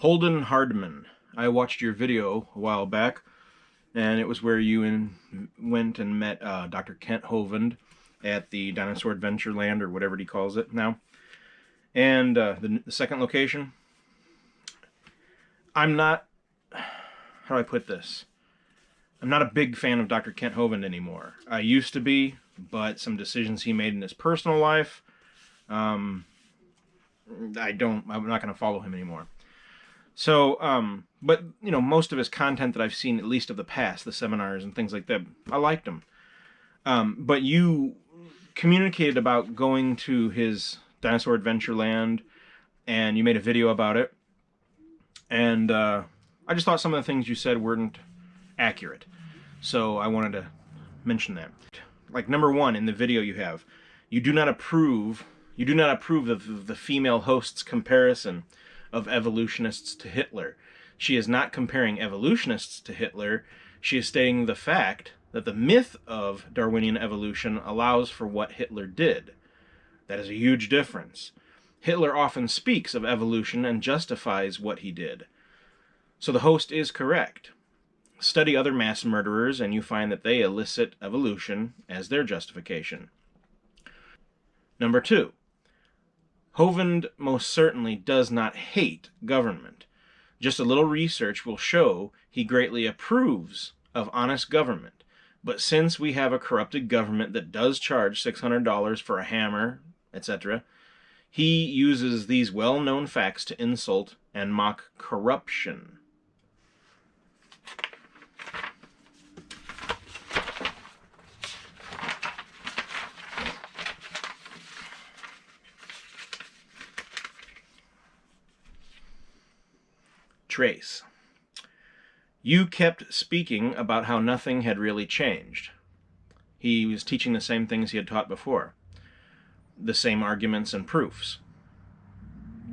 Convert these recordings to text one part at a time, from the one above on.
Holden Hardman. I watched your video a while back, and it was where you went and met Dr. Kent Hovind at the Dinosaur Adventureland, or whatever he calls it now. And the second location, I'm not, how do I put this? I'm not a big fan of Dr. Kent Hovind anymore. I used to be, but some decisions he made in his personal life, I'm not going to follow him anymore. So, but, you know, most of his content that I've seen, at least of the past, the seminars and things like that, I liked him. But you communicated about going to his Dinosaur Adventureland, and you made a video about it. And I just thought some of the things you said weren't accurate. So I wanted to mention that. Like, number one, in the video you do not approve of the female host's comparison of evolutionists to Hitler. She is not comparing evolutionists to Hitler. She is stating the fact that the myth of Darwinian evolution allows for what Hitler did. That is a huge difference. Hitler often speaks of evolution and justifies what he did. So the host is correct. Study other mass murderers and you find that they elicit evolution as their justification. Number two, Hovind most certainly does not hate government. Just a little research will show he greatly approves of honest government. But since we have a corrupted government that does charge $600 for a hammer, etc., he uses these well-known facts to insult and mock corruption. Trace. You kept speaking about how nothing had really changed. He was teaching the same things he had taught before. The same arguments and proofs.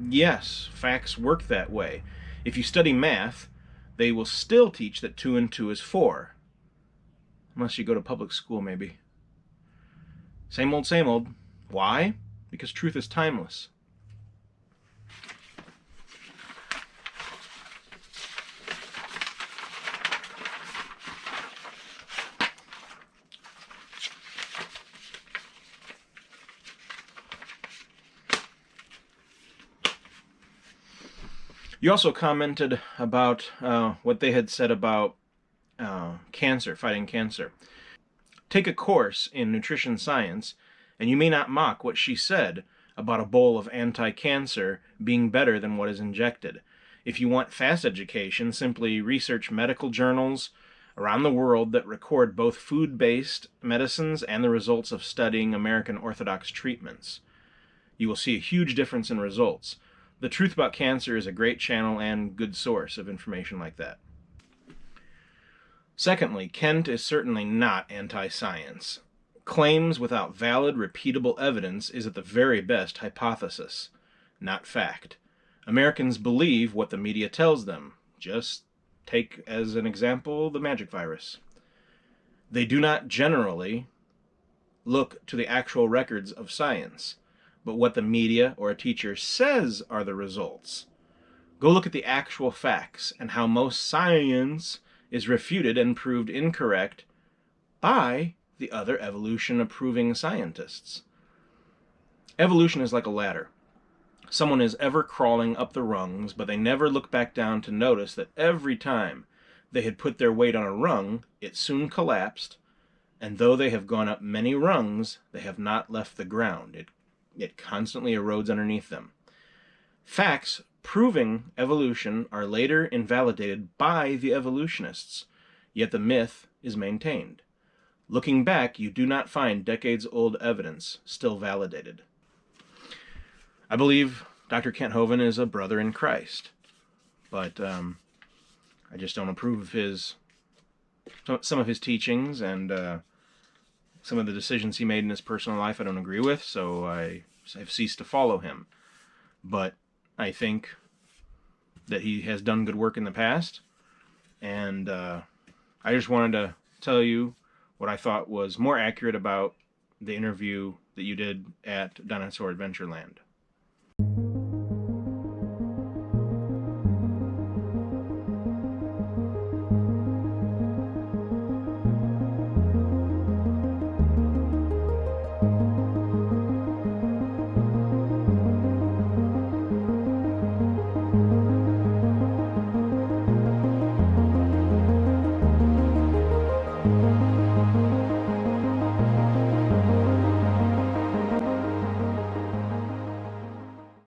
Yes, facts work that way. If you study math, they will still teach that 2 and 2 is 4. Unless you go to public school, maybe. Same old, same old. Why? Because truth is timeless. You also commented about what they had said about cancer, fighting cancer. Take a course in nutrition science, and you may not mock what she said about a bowl of anti-cancer being better than what is injected. If you want fast education, simply research medical journals around the world that record both food-based medicines and the results of studying American Orthodox treatments. You will see a huge difference in results. The Truth About Cancer is a great channel and good source of information like that. Secondly, Kent is certainly not anti-science. Claims without valid, repeatable evidence is at the very best hypothesis, not fact. Americans believe what the media tells them. Just take as an example the magic virus. They do not generally look to the actual records of science, but what the media or a teacher says are the results. Go look at the actual facts and how most science is refuted and proved incorrect by the other evolution-approving scientists. Evolution is like a ladder. Someone is ever crawling up the rungs, but they never look back down to notice that every time they had put their weight on a rung, it soon collapsed, and though they have gone up many rungs, they have not left the ground. It constantly erodes underneath them. Facts proving evolution are later invalidated by the evolutionists, yet the myth is maintained. Looking back, you do not find decades-old evidence still validated. I believe Dr. Kent Hovind is a brother in Christ, but I just don't approve of some of his teachings, and some of the decisions he made in his personal life I don't agree with, so I've ceased to follow him. But I think that he has done good work in the past, and I just wanted to tell you what I thought was more accurate about the interview that you did at Dinosaur Adventureland.